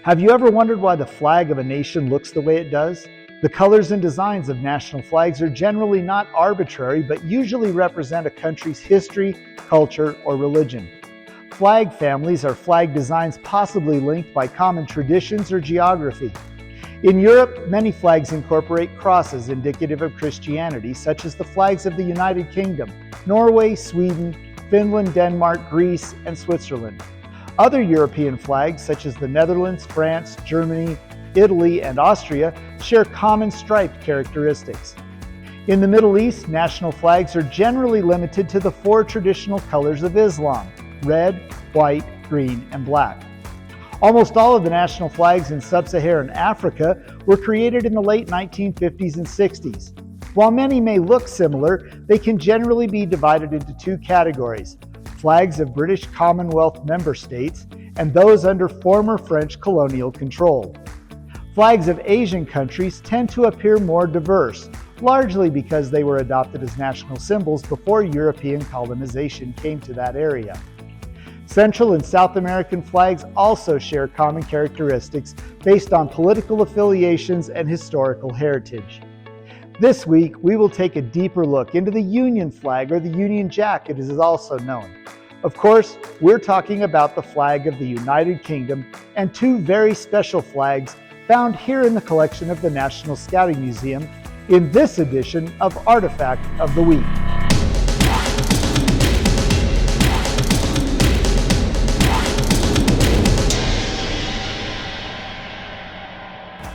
Have you ever wondered why the flag of a nation looks the way it does? The colors and designs of national flags are generally not arbitrary, but usually represent a country's history, culture, or religion. Flag families are flag designs possibly linked by common traditions or geography. In Europe, many flags incorporate crosses indicative of Christianity, such as the flags of the United Kingdom, Norway, Sweden, Finland, Denmark, Greece, and Switzerland. Other European flags, such as the Netherlands, France, Germany, Italy, and Austria, share common striped characteristics. In the Middle East, national flags are generally limited to the four traditional colors of Islam: red, white, green, and black. Almost all of the national flags in sub-Saharan Africa were created in the late 1950s and 60s. While many may look similar, they can generally be divided into two categories: flags of British Commonwealth member states and those under former French colonial control. Flags of Asian countries tend to appear more diverse, largely because they were adopted as national symbols before European colonization came to that area. Central and South American flags also share common characteristics based on political affiliations and historical heritage. This week, we will take a deeper look into the Union flag, or the Union Jack as it is also known. Of course, we're talking about the flag of the United Kingdom and two very special flags found here in the collection of the National Scouting Museum in this edition of Artifact of the Week.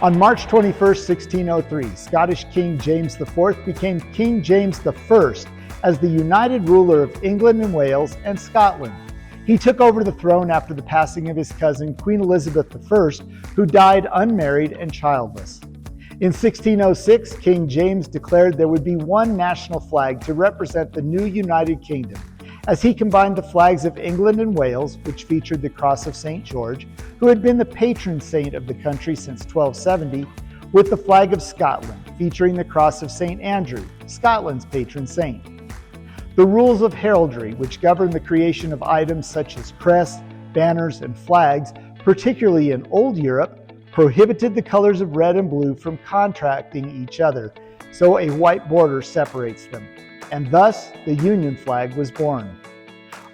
On March 21, 1603, Scottish King James IV became King James I as the united ruler of England and Wales and Scotland. He took over the throne after the passing of his cousin, Queen Elizabeth I, who died unmarried and childless. In 1606, King James declared there would be one national flag to represent the new United Kingdom, as he combined the flags of England and Wales, which featured the Cross of St. George, who had been the patron saint of the country since 1270, with the flag of Scotland, featuring the Cross of St. Andrew, Scotland's patron saint. The rules of heraldry, which govern the creation of items such as crests, banners, and flags, particularly in Old Europe, prohibited the colors of red and blue from contracting each other, so a white border separates them, and thus the Union flag was born.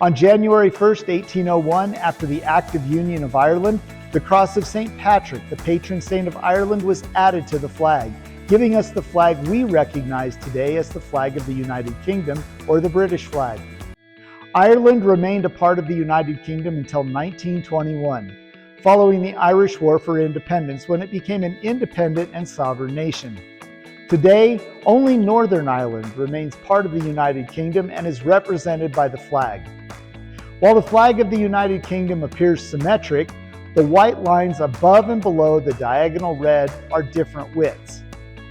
On January 1, 1801, after the Act of Union of Ireland, the Cross of St. Patrick, the patron saint of Ireland, was added to the flag, giving us the flag we recognize today as the flag of the United Kingdom, or the British flag. Ireland remained a part of the United Kingdom until 1921, following the Irish War for Independence, when it became an independent and sovereign nation. Today, only Northern Ireland remains part of the United Kingdom and is represented by the flag. While the flag of the United Kingdom appears symmetric, the white lines above and below the diagonal red are different widths.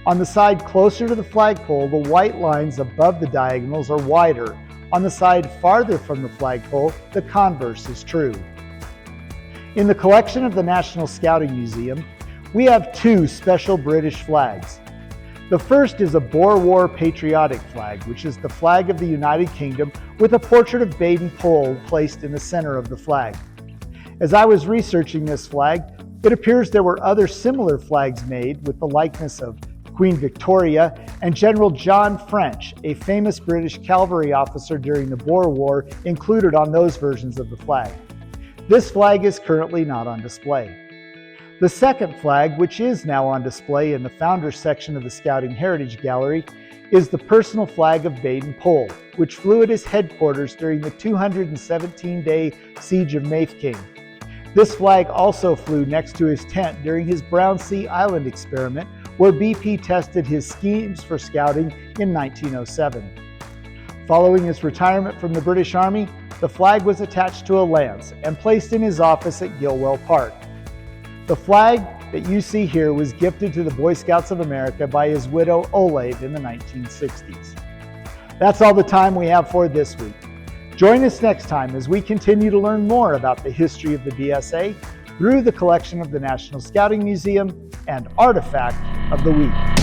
On the side closer to the flagpole, the white lines above the diagonals are wider. On the side farther from the flagpole, the converse is true. In the collection of the National Scouting Museum, we have two special British flags. The first is a Boer War patriotic flag, which is the flag of the United Kingdom with a portrait of Baden, Powell placed in the center of the flag. As I was researching this flag, it appears there were other similar flags made with the likeness of Queen Victoria and General John French, a famous British cavalry officer during the Boer War, included on those versions of the flag. This flag is currently not on display. The second flag, which is now on display in the Founders section of the Scouting Heritage Gallery, is the personal flag of Baden Powell, which flew at his headquarters during the 217-day siege of Mafeking. This flag also flew next to his tent during his Brown Sea Island experiment, where BP tested his schemes for scouting in 1907. Following his retirement from the British Army, the flag was attached to a lance and placed in his office at Gilwell Park. The flag that you see here was gifted to the Boy Scouts of America by his widow Olave in the 1960s. That's all the time we have for this week. Join us next time as we continue to learn more about the history of the BSA through the collection of the National Scouting Museum and Artifact of the Week.